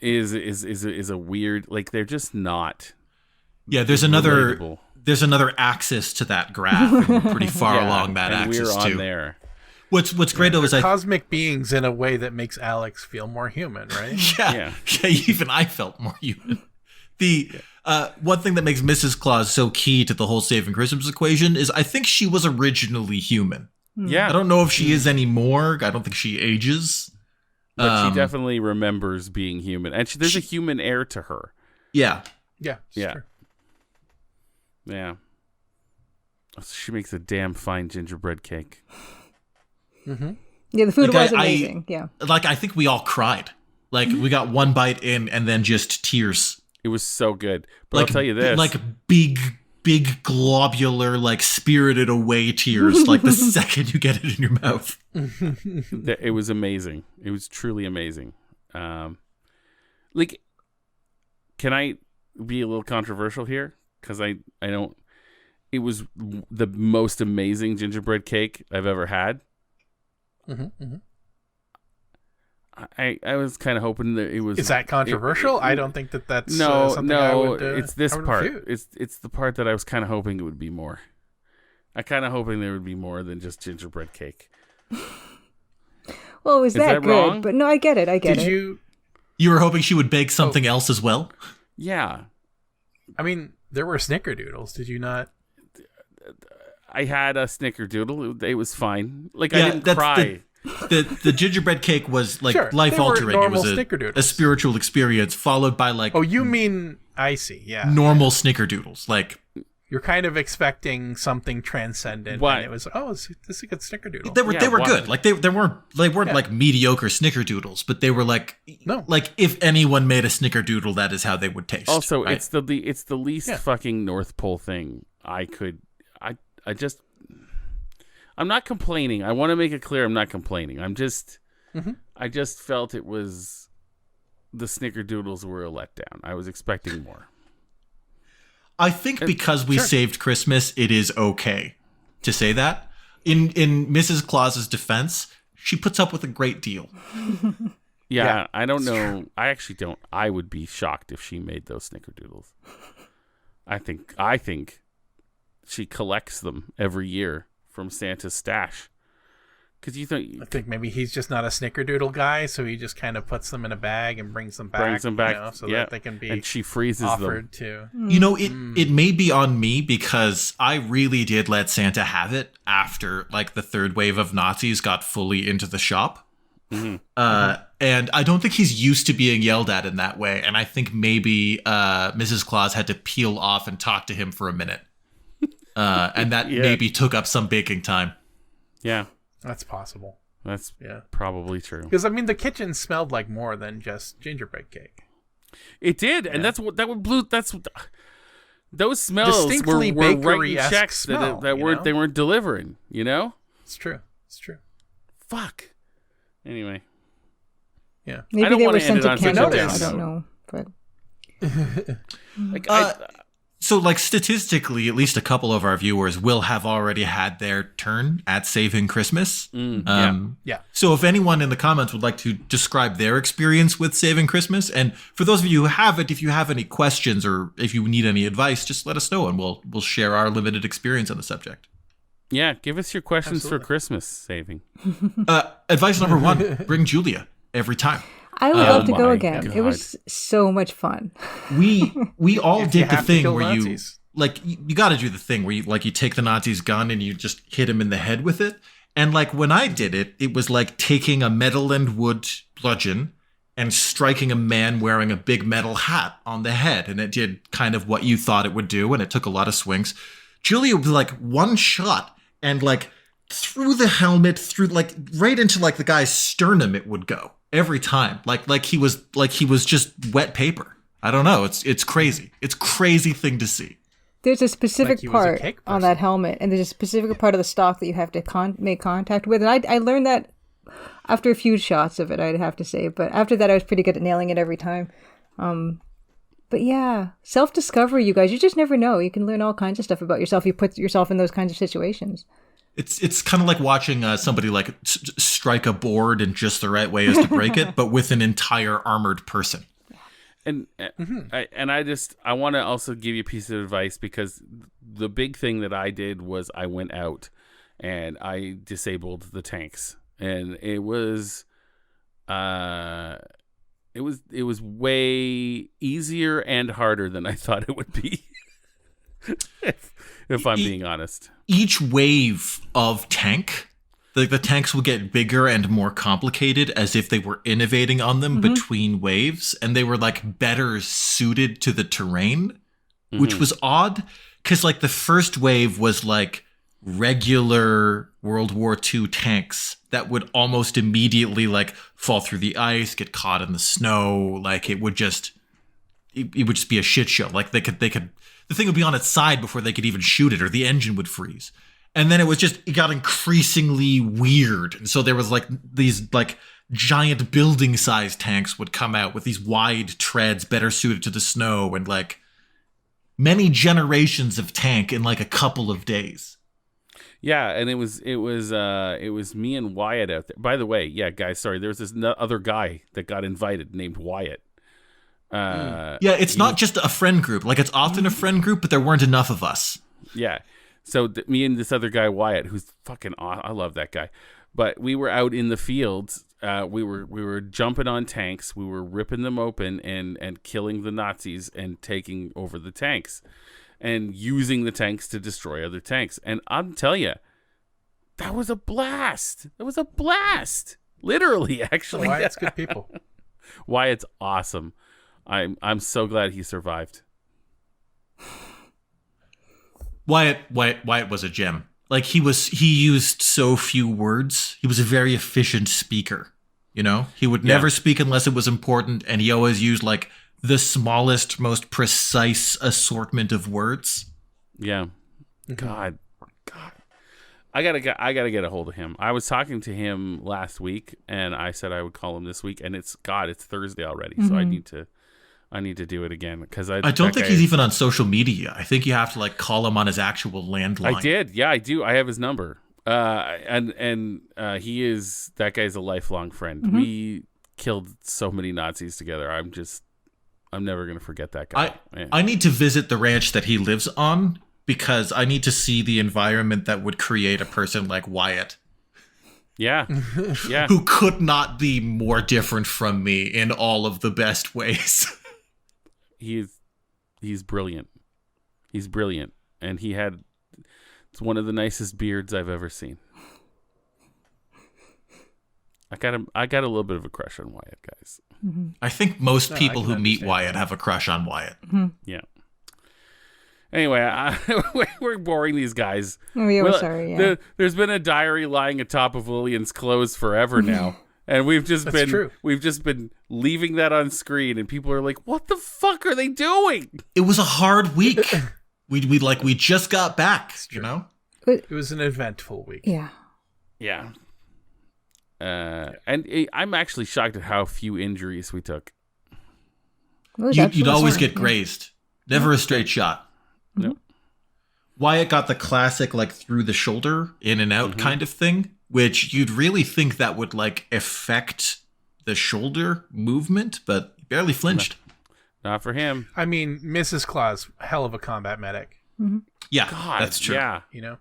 is a weird, like they're just not. Yeah, there's another axis to that graph, and we're pretty far along that axis we're too. On there. What's great though is cosmic beings in a way that makes Alex feel more human, right? yeah, even I felt more human. The one thing that makes Mrs. Claus so key to the whole saving Christmas equation is I think she was originally human. Yeah, I don't know if she is anymore. I don't think she ages, but she definitely remembers being human, and there's a human air to her. Yeah, True. Yeah. She makes a damn fine gingerbread cake. Yeah, the food was amazing. I think we all cried. Like we got one bite in, and then just tears It was so good. But Like, I'll tell you this. like big globular, like Spirited Away tears, like the second you get it in your mouth. It was amazing. It was truly amazing. Like, can I be a little controversial here? Because I don't. It was the most amazing gingerbread cake I've ever had. I was kind of hoping that it was. Is that controversial? I don't think that's no, something I no. would, It's this I would part. refute. It's the part that I was kind of hoping it would be more. I kind of hoping there would be more than just gingerbread cake. Well, it was Is that good, wrong? but no, I get it. Did you? You were hoping she would bake something else as well? Yeah, I mean, there were snickerdoodles. Did you not? I had a snickerdoodle. It was fine. Like Yeah, I didn't that's cry. The gingerbread cake was like Sure, life they were altering. It normal was snickerdoodles. a spiritual experience followed by like Oh, you mean I see? Yeah, normal snickerdoodles. Like you're kind of expecting something transcendent, What? and it was this is a good snickerdoodle. they were Yeah, good. Like they weren't like mediocre snickerdoodles, but they were like No. like if anyone made a snickerdoodle, that is how they would taste. Also, right? it's the least Yeah. fucking North Pole thing I could. I'm not complaining. I want to make it clear I'm not complaining. I'm just. I just felt it was. The snickerdoodles were a letdown. I was expecting more. I think because we saved Christmas, it is okay to say that. In Mrs. Claus's defense, she puts up with a great deal. Yeah, I don't know. I actually don't. I would be shocked if she made those snickerdoodles. I think she collects them every year from Santa's stash. Because you think I think maybe he's just not a snickerdoodle guy, so he just kind of puts them in a bag and brings them back. you know, so yeah, that they can be and she freezes offered them. to. You know, it may be on me because I really did let Santa have it after like the third wave of Nazis got fully into the shop. And I don't think he's used to being yelled at in that way. And I think maybe Mrs. Claus had to peel off and talk to him for a minute. And that maybe took up some baking time. Yeah, That's possible. that's Yeah. probably true. Because I mean, the kitchen smelled like more than just gingerbread cake. It did, and that's what that would blew. That's what those smells were Distinctly writing bakery-esque checks smell, that you weren't know? they weren't delivering. You know, It's true. It's true. fuck. Anyway, Yeah. I Maybe don't they wanna were end sent it to on such a Canada. down I don't note. know, but like So, like, statistically, at least a couple of our viewers will have already had their turn at saving Christmas. Yeah. So if anyone in the comments would like to describe their experience with saving Christmas, and for those of you who haven't, if you have any questions or if you need any advice, just let us know and we'll share our limited experience on the subject. yeah, give us your questions Absolutely. for Christmas saving. Advice number 1, bring Julia every time. I would love to go my again. God. It was so much fun. We all If you did the have to thing kill where Nazis. you got to do the thing where you take the Nazi's gun and you just hit him in the head with it. And like when I did it, it was like taking a metal and wood bludgeon and striking a man wearing a big metal hat on the head. And it did kind of what you thought it would do. And it took a lot of swings. Julia was like one shot and like through the helmet, through like right into like the guy's sternum, it would go every time. Like he was just wet paper. I don't know. It's crazy. It's a crazy thing to see. There's a specific Like he was a part cake on person. that helmet, and there's a specific part of the stock that you have to make contact with. And I learned that after a few shots of it, I'd have to say. But after that, I was pretty good at nailing it every time. But yeah, self-discovery, you guys. You just never know. You can learn all kinds of stuff about yourself. You put yourself in those kinds of situations. It's kind of like watching somebody like strike a board in just the right way as to break it, but with an entire armored person. And I want to also give you a piece of advice, because the big thing that I did was I went out and I disabled the tanks, and it was way easier and harder than I thought it would be. if I'm being honest. Each wave of tank, the tanks will get bigger and more complicated as if they were innovating on them between waves, and they were like better suited to the terrain, which was odd because like the first wave was like regular World War II tanks that would almost immediately like fall through the ice, get caught in the snow, like it it would just be a shit show. Like they could the thing would be on its side before they could even shoot it, or the engine would freeze. And then it got increasingly weird. And so there was like these like giant building sized tanks would come out with these wide treads better suited to the snow, and like many generations of tank in like a couple of days. Yeah, and it was me and Wyatt out there. By the way, yeah, guys, sorry, there was this other guy that got invited named Wyatt. Yeah, it's not just a friend group. Like, it's often a friend group, but there weren't enough of us. Yeah, so me and this other guy Wyatt, who's fucking awesome. I love that guy. But we were out in the fields. We were jumping on tanks. We were ripping them open and killing the Nazis and taking over the tanks, and using the tanks to destroy other tanks. And I'm telling you, that was a blast. That was a blast. Literally, actually. Wyatt's good people. Wyatt's awesome. I'm so glad he survived. Wyatt was a gem. Like, he used so few words. He was a very efficient speaker. You know, he would never speak unless it was important, and he always used like the smallest, most precise assortment of words. Yeah. God. I gotta get a hold of him. I was talking to him last week, and I said I would call him this week, and it's Thursday already, so I need to do it again, because I don't think he's even on social media. I think you have to like call him on his actual landline. I did. Yeah, I do. I have his number. And that guy's a lifelong friend. Mm-hmm. We killed so many Nazis together. I'm never going to forget that guy. I need to visit the ranch that he lives on, because I need to see the environment that would create a person like Wyatt. Yeah. Yeah. Who could not be more different from me in all of the best ways. He's brilliant. He's brilliant. And it's one of the nicest beards I've ever seen. I got a little bit of a crush on Wyatt, guys. Mm-hmm. I think most people who meet Wyatt have a crush on Wyatt. Mm-hmm. Yeah. Anyway, we're boring these guys. Oh, yeah, we're sorry. Yeah. There's been a diary lying atop of Lillian's clothes forever now, and we've just been leaving that on screen, and people are like, "What the fuck are they doing?" It was a hard week. we just got back, you know. It was an eventful week. Yeah. Yeah. And I'm actually shocked at how few injuries we took. You'd always get grazed. Never a straight shot. No. Wyatt got the classic, like, through the shoulder, in and out kind of thing, which you'd really think that would, like, affect the shoulder movement, but he barely flinched. Not for him. I mean, Mrs. Claus, hell of a combat medic. Mm-hmm. Yeah, God, that's true. Yeah. You know?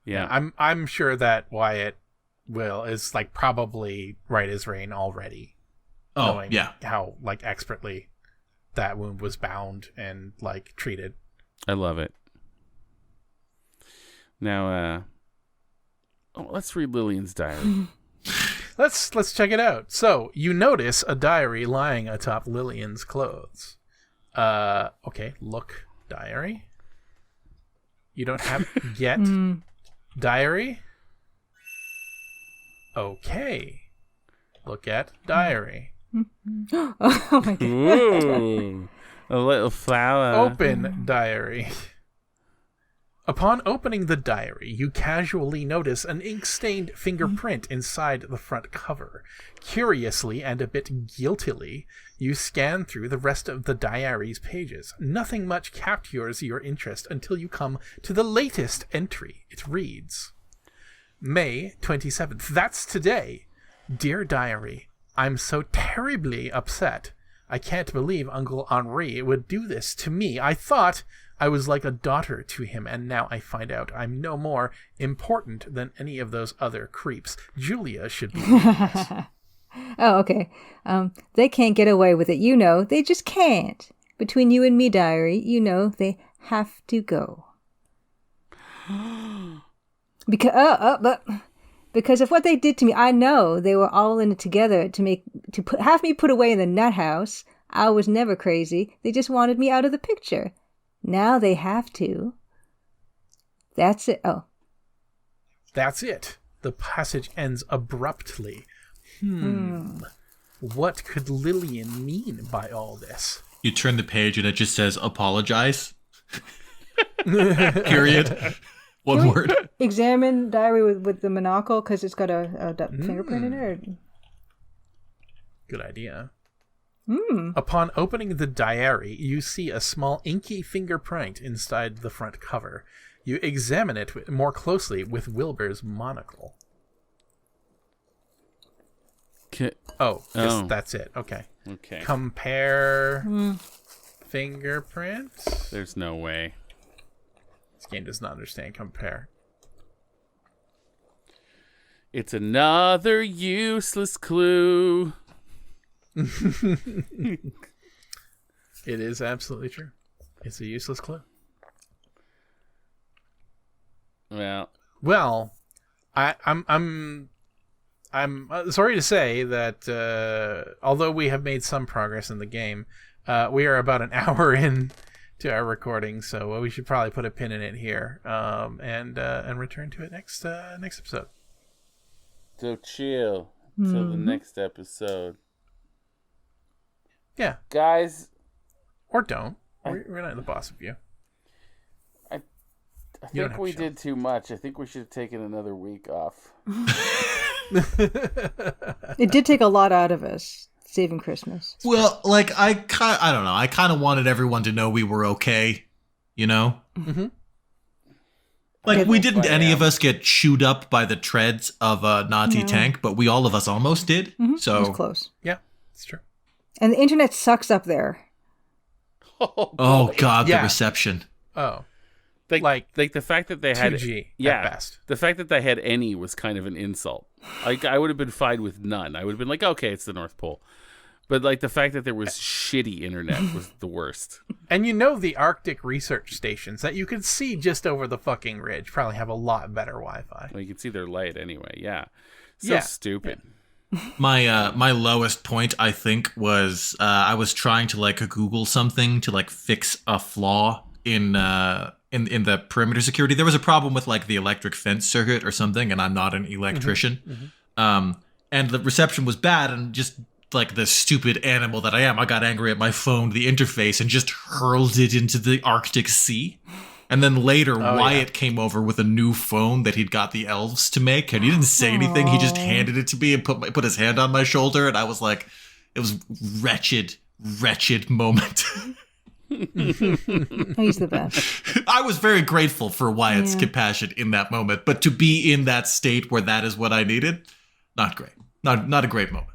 Yeah. I'm sure that Wyatt is like probably right as rain already. Oh, knowing how like expertly that wound was bound and like treated. I love it. Now, let's read Lillian's diary. Let's check it out. So you notice a diary lying atop Lillian's clothes. Okay, look, diary. You don't have yet diary. Okay, look at diary. Oh my god! Ooh, a little flower. Open diary. Upon opening the diary, you casually notice an ink-stained fingerprint inside the front cover. Curiously and a bit guiltily, you scan through the rest of the diary's pages. Nothing much captures your interest until you come to the latest entry. It reads, May 27th. That's today. Dear Diary, I'm so terribly upset. I can't believe Uncle Henri would do this to me. I thought I was like a daughter to him, and now I find out I'm no more important than any of those other creeps. Julia should be Oh, okay. They can't get away with it. You know, they just can't. Between you and me, diary, you know, they have to go. Because of what they did to me, I know they were all in it together have me put away in the nut house. I was never crazy. They just wanted me out of the picture. Now they have to. That's it. Oh. That's it. The passage ends abruptly. What could Lillian mean by all this? You turn the page and it just says apologize. Period. One word. Examine diary with the monocle because it's got a fingerprint in it. Or... Good idea. Upon opening the diary, you see a small inky fingerprint inside the front cover. You examine it more closely with Wilbur's monocle. That's it. Okay. Compare fingerprints. There's no way. This game does not understand compare. It's another useless clue. It is absolutely true. It's a useless clue. Well, I'm sorry to say that although we have made some progress in the game, we are about an hour in to our recording, so we should probably put a pin in it here and return to it next episode. So chill till the next episode. Yeah, guys, or don't. We're not the boss of you. I think we did too much. I think we should have taken another week off. It did take a lot out of us, saving Christmas. Well, like, I don't know. I kind of wanted everyone to know we were okay, you know? Mm-hmm. Like, we didn't any of us get chewed up by the treads of a Nazi tank, but all of us almost did. Mm-hmm. So it was close. Yeah, it's true. And the internet sucks up there. Oh God, the reception. Oh. Like the fact that they had 2G at best. The fact that they had any was kind of an insult. Like, I would have been fine with none. I would have been like, okay, it's the North Pole. But like the fact that there was shitty internet was the worst. And you know the Arctic research stations that you could see just over the fucking ridge probably have a lot better Wi-Fi. Well, you can see their light anyway. Yeah. So stupid. Yeah. My lowest point, I think, was I was trying to like Google something to like fix a flaw in the perimeter security. There was a problem with like the electric fence circuit or something, and I'm not an electrician. And the reception was bad, and just like the stupid animal that I am, I got angry at my phone, the interface, and just hurled it into the Arctic Sea. And then later, Wyatt came over with a new phone that he'd got the Elves to make, and he didn't say anything. He just handed it to me and put his hand on my shoulder, and I was like, it was wretched moment. He's the best. I was very grateful for Wyatt's compassion in that moment, but to be in that state where that is what I needed, not great. Not a great moment.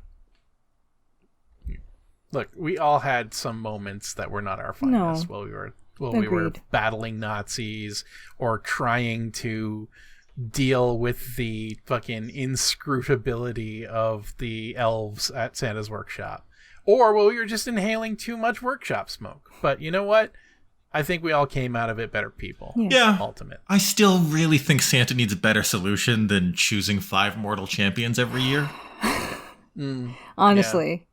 Look, we all had some moments that were not our finest while we were battling Nazis or trying to deal with the fucking inscrutability of the elves at Santa's workshop. Or while we were just inhaling too much workshop smoke. But you know what? I think we all came out of it better people. Yeah. Ultimate. I still really think Santa needs a better solution than choosing 5 mortal champions every year. Honestly.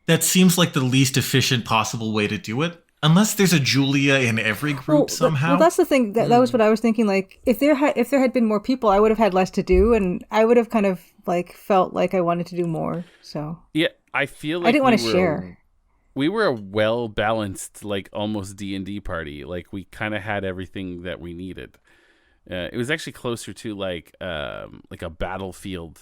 That seems like the least efficient possible way to do it. Unless there's a Julia in every group somehow. Well, that's the thing. That was what I was thinking. Like, if there had been more people, I would have had less to do, and I would have kind of like felt like I wanted to do more. So yeah, I feel like I didn't want to share. We were a well balanced, like almost D&D party. Like we kind of had everything that we needed. It was actually closer to like a battlefield,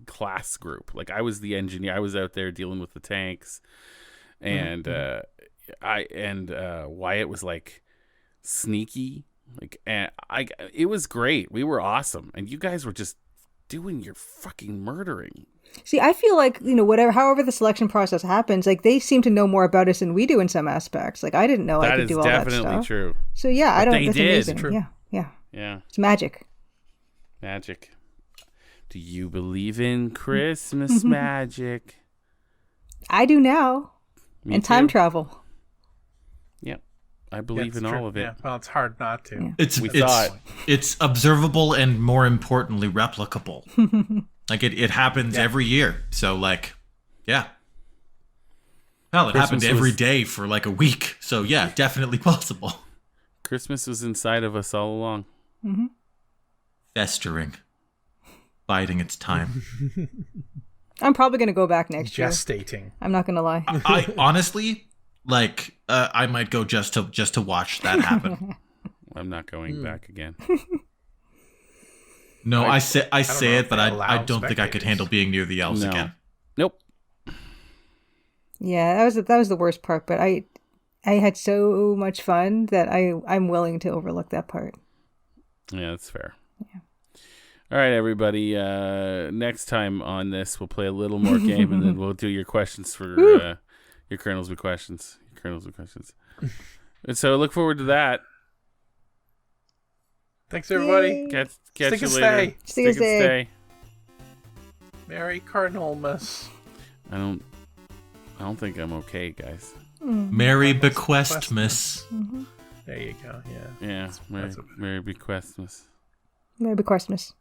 class group. Like I was the engineer. I was out there dealing with the tanks. And Wyatt was like sneaky, it was great. We were awesome, and you guys were just doing your fucking murdering. See, I feel like however the selection process happens, like they seem to know more about us than we do in some aspects. Like I didn't know I could do all that stuff. That is definitely true. So yeah, I don't. They did. Amazing. True. Yeah. It's magic. Do you believe in Christmas magic? I do now. Me and too. Time travel. Yeah, I believe in all of it. Yeah, well, it's hard not to. Yeah. It's observable and, more importantly, replicable. Like it happens every year. So like, yeah. Well, it happened every day for like a week. So yeah, definitely possible. Christmas was inside of us all along. Festering, biding its time. I'm probably going to go back next year. Gestating. I'm not going to lie. I honestly, I might go just to watch that happen. I'm not going back again. No, I say it, but I don't think I spectators. could handle being near the elves again. Nope. Yeah, that was the worst part, but I had so much fun that I'm willing to overlook that part. Yeah, that's fair. Yeah. All right, everybody. Next time on this, we'll play a little more game, and then we'll do your questions for your kernels with questions. And so look forward to that. Thanks, everybody. Yay. Catch Stick you and later. stay. Stick and stay. Merry Cardinalmas. I don't think I'm okay, guys. Merry Bequestmas. Mm-hmm. There you go. Yeah. Yeah, That's Merry Bequestmas. Merry Bequestmas.